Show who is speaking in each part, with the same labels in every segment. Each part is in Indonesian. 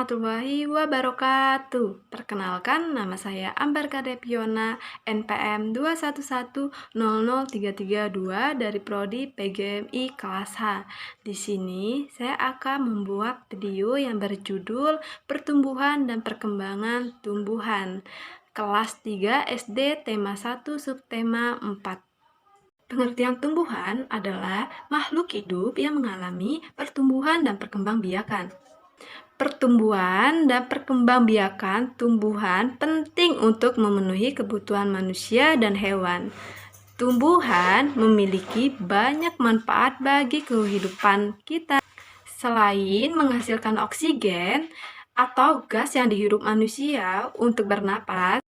Speaker 1: warahmatullahi wabarakatuh. Perkenalkan, nama saya Ambar Kadepiona, NPM 211003332 dari Prodi PGMI kelas H. Di sini, saya akan membuat video yang berjudul Pertumbuhan dan Perkembangan Tumbuhan. Kelas 3 SD, tema 1, subtema 4. Pengertian tumbuhan adalah makhluk hidup yang mengalami pertumbuhan dan perkembangbiakan. Pertumbuhan dan perkembangbiakan tumbuhan penting untuk memenuhi kebutuhan manusia dan hewan. Tumbuhan memiliki banyak manfaat bagi kehidupan kita. Selain menghasilkan oksigen atau gas yang dihirup manusia untuk bernapas,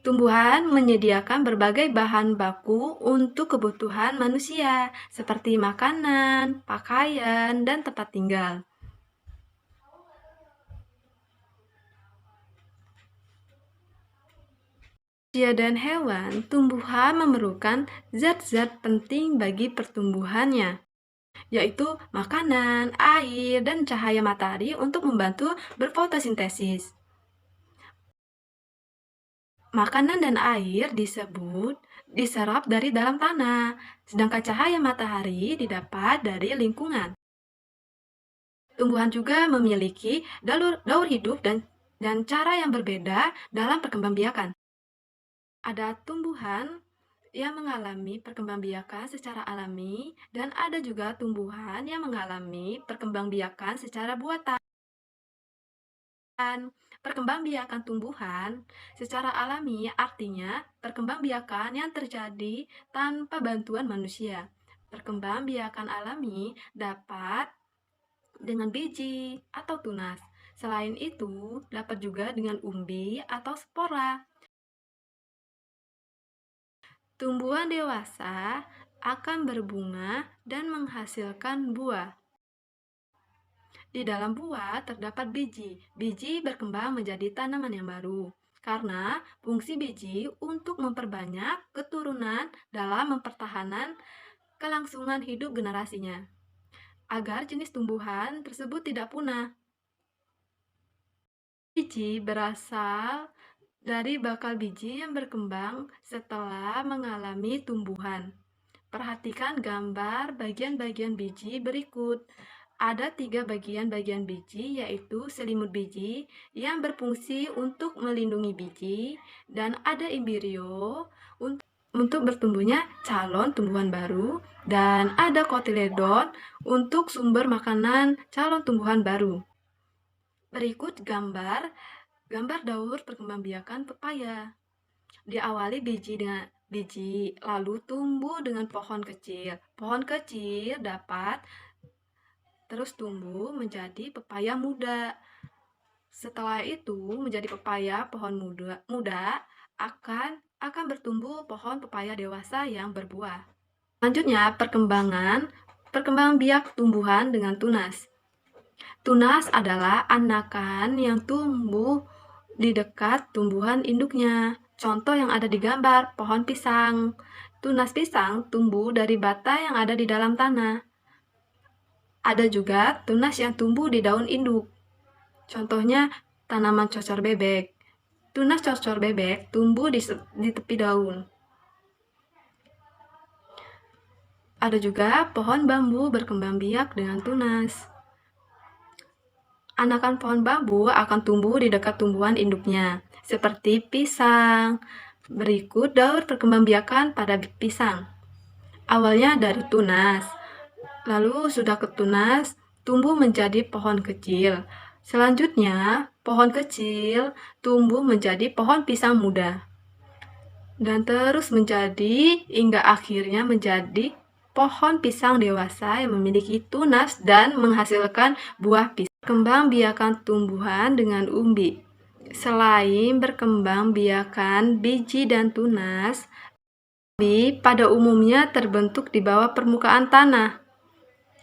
Speaker 1: tumbuhan menyediakan berbagai bahan baku untuk kebutuhan manusia, seperti makanan, pakaian, dan tempat tinggal. Manusia dan hewan, tumbuhan memerlukan zat-zat penting bagi pertumbuhannya, yaitu makanan, air, dan cahaya matahari untuk membantu berfotosintesis. Makanan dan air diserap dari dalam tanah, sedangkan cahaya matahari didapat dari lingkungan. Tumbuhan juga memiliki daur hidup dan cara yang berbeda dalam perkembangbiakan. Ada tumbuhan yang mengalami perkembangbiakan secara alami dan ada juga tumbuhan yang mengalami perkembangbiakan secara buatan. Perkembangbiakan tumbuhan secara alami artinya perkembangbiakan yang terjadi tanpa bantuan manusia. Perkembangbiakan alami dapat dengan biji atau tunas. Selain itu, dapat juga dengan umbi atau spora. Tumbuhan dewasa akan berbunga dan menghasilkan buah. Di dalam buah terdapat biji. Biji berkembang menjadi tanaman yang baru. Karena fungsi biji untuk memperbanyak keturunan dalam mempertahankan kelangsungan hidup generasinya, agar jenis tumbuhan tersebut tidak punah. Biji berasal dari bakal biji yang berkembang setelah mengalami tumbuhan. Perhatikan gambar bagian-bagian biji berikut. Ada 3 bagian-bagian biji, yaitu selimut biji yang berfungsi untuk melindungi biji, dan ada embrio untuk bertumbuhnya calon tumbuhan baru, dan ada kotiledon untuk sumber makanan calon tumbuhan baru. Berikut gambar daur perkembangbiakan pepaya. Diawali biji, lalu tumbuh dengan pohon kecil. Pohon kecil dapat terus tumbuh menjadi pepaya muda. Setelah itu menjadi pepaya pohon muda akan bertumbuh pohon pepaya dewasa yang berbuah. Selanjutnya perkembangan biak tumbuhan dengan tunas. Tunas adalah anakan yang tumbuh di dekat tumbuhan induknya. Contoh yang ada di gambar, pohon pisang. Tunas pisang tumbuh dari bata yang ada di dalam tanah. Ada juga tunas yang tumbuh di daun induk. Contohnya tanaman cocor bebek. Tunas cocor bebek tumbuh di tepi daun. Ada juga pohon bambu berkembang biak dengan tunas. Anakan pohon bambu akan tumbuh di dekat tumbuhan induknya, seperti pisang. Berikut daur perkembangbiakan pada pisang. Awalnya dari tunas, lalu sudah ke tunas, tumbuh menjadi pohon kecil. Selanjutnya, pohon kecil tumbuh menjadi pohon pisang muda. Dan terus menjadi hingga akhirnya menjadi pohon pisang dewasa yang memiliki tunas dan menghasilkan buah pisang. Perkembangbiakan tumbuhan dengan umbi. Selain berkembang biakan biji dan tunas, umbi pada umumnya terbentuk di bawah permukaan tanah.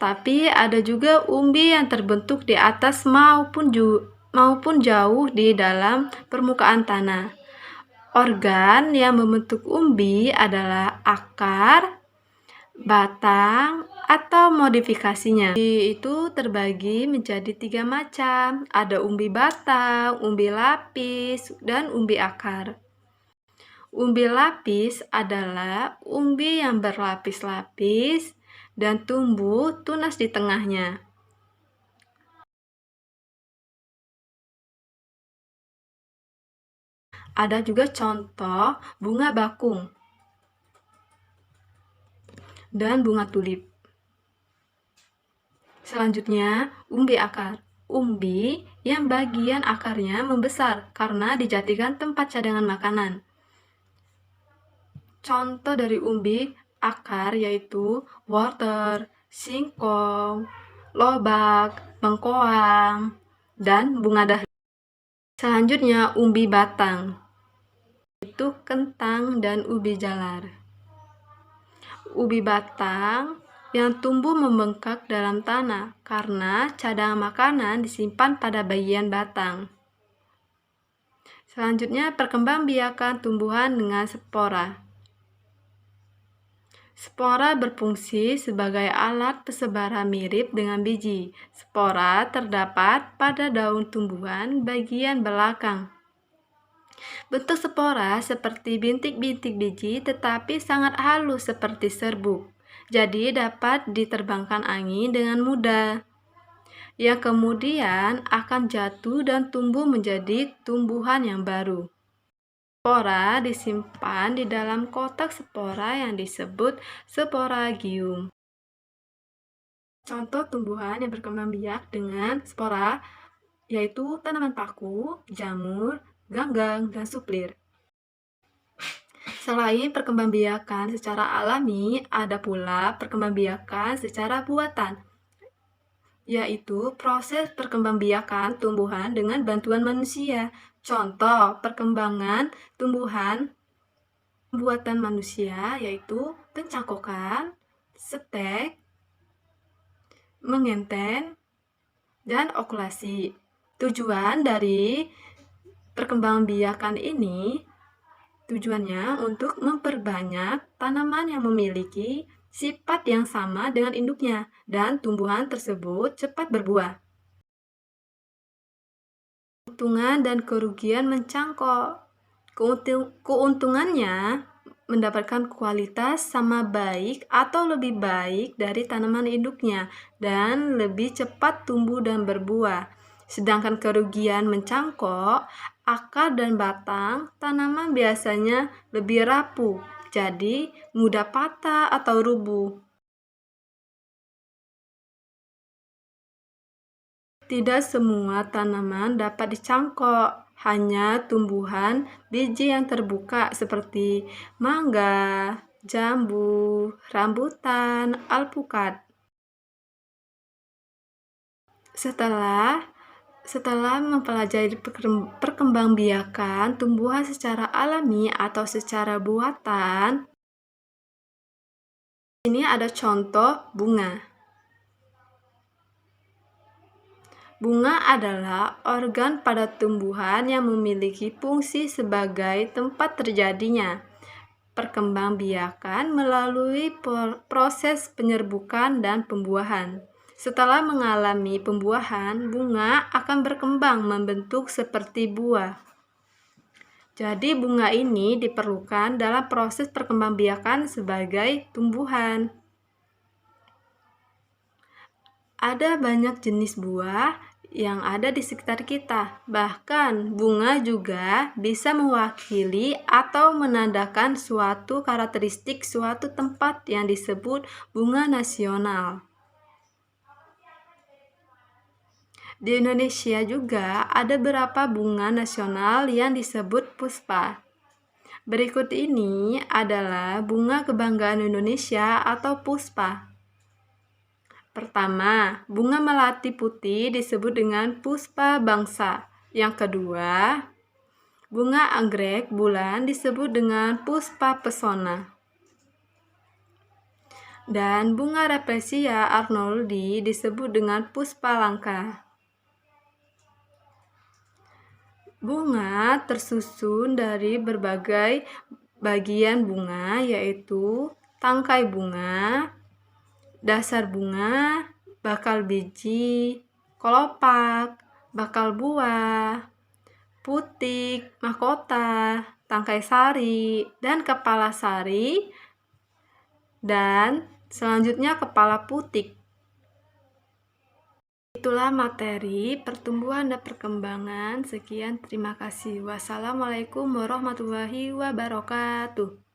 Speaker 1: Tapi ada juga umbi yang terbentuk di atas maupun jauh di dalam permukaan tanah. Organ yang membentuk umbi adalah akar, batang, atau modifikasinya. Umbi itu terbagi menjadi 3 macam. Ada umbi batang, umbi lapis, dan umbi akar. Umbi lapis adalah umbi yang berlapis-lapis dan tumbuh tunas di tengahnya. Ada juga contoh bunga bakung dan bunga tulip. Selanjutnya, umbi akar. Umbi yang bagian akarnya membesar karena dijadikan tempat cadangan makanan. Contoh dari umbi akar yaitu wortel, singkong, lobak, bengkoang, dan bunga dahlia. Selanjutnya, umbi batang. Itu kentang dan ubi jalar. Ubi batang yang tumbuh membengkak dalam tanah karena cadangan makanan disimpan pada bagian batang. Selanjutnya, perkembangbiakan tumbuhan dengan spora. Spora berfungsi sebagai alat persebaran mirip dengan biji. Spora terdapat pada daun tumbuhan bagian belakang. Bentuk spora seperti bintik-bintik biji tetapi sangat halus seperti serbuk. Jadi dapat diterbangkan angin dengan mudah. Yang kemudian akan jatuh dan tumbuh menjadi tumbuhan yang baru. Spora disimpan di dalam kotak spora yang disebut sporagium. Contoh tumbuhan yang berkembang biak dengan spora yaitu tanaman paku, jamur, ganggang, dan suplir. Selain perkembangbiakan secara alami, ada pula perkembangbiakan secara buatan, yaitu proses perkembangbiakan tumbuhan dengan bantuan manusia. Contoh perkembangan tumbuhan buatan manusia yaitu pencangkokan, stek, mengenten, dan okulasi. Tujuan dari perkembangbiakan ini tujuannya untuk memperbanyak tanaman yang memiliki sifat yang sama dengan induknya dan tumbuhan tersebut cepat berbuah. Keuntungan dan kerugian mencangkok. Keuntungannya mendapatkan kualitas sama baik atau lebih baik dari tanaman induknya dan lebih cepat tumbuh dan berbuah. Sedangkan kerugian mencangkok, akar dan batang tanaman biasanya lebih rapuh, jadi mudah patah atau rubuh. Tidak semua tanaman dapat dicangkok, hanya tumbuhan biji yang terbuka seperti mangga, jambu, rambutan, alpukat. Setelah mempelajari perkembangbiakan tumbuhan secara alami atau secara buatan, ini ada contoh bunga. Bunga adalah organ pada tumbuhan yang memiliki fungsi sebagai tempat terjadinya perkembangbiakan melalui proses penyerbukan dan pembuahan. Setelah mengalami pembuahan, bunga akan berkembang membentuk seperti buah. Jadi bunga ini diperlukan dalam proses perkembangbiakan sebagai tumbuhan. Ada banyak jenis buah yang ada di sekitar kita. Bahkan bunga juga bisa mewakili atau menandakan suatu karakteristik suatu tempat yang disebut bunga nasional. Di Indonesia juga ada beberapa bunga nasional yang disebut puspa. Berikut ini adalah bunga kebanggaan Indonesia atau puspa. Pertama, bunga melati putih disebut dengan puspa bangsa. Yang kedua, bunga anggrek bulan disebut dengan puspa pesona. Dan bunga Rafflesia arnoldi disebut dengan puspa langka. Bunga tersusun dari berbagai bagian bunga, yaitu tangkai bunga, dasar bunga, bakal biji, kelopak, bakal buah, putik, mahkota, tangkai sari, dan kepala sari, dan selanjutnya kepala putik. Itulah materi pertumbuhan dan perkembangan. Sekian, terima kasih. Wassalamualaikum warahmatullahi wabarakatuh.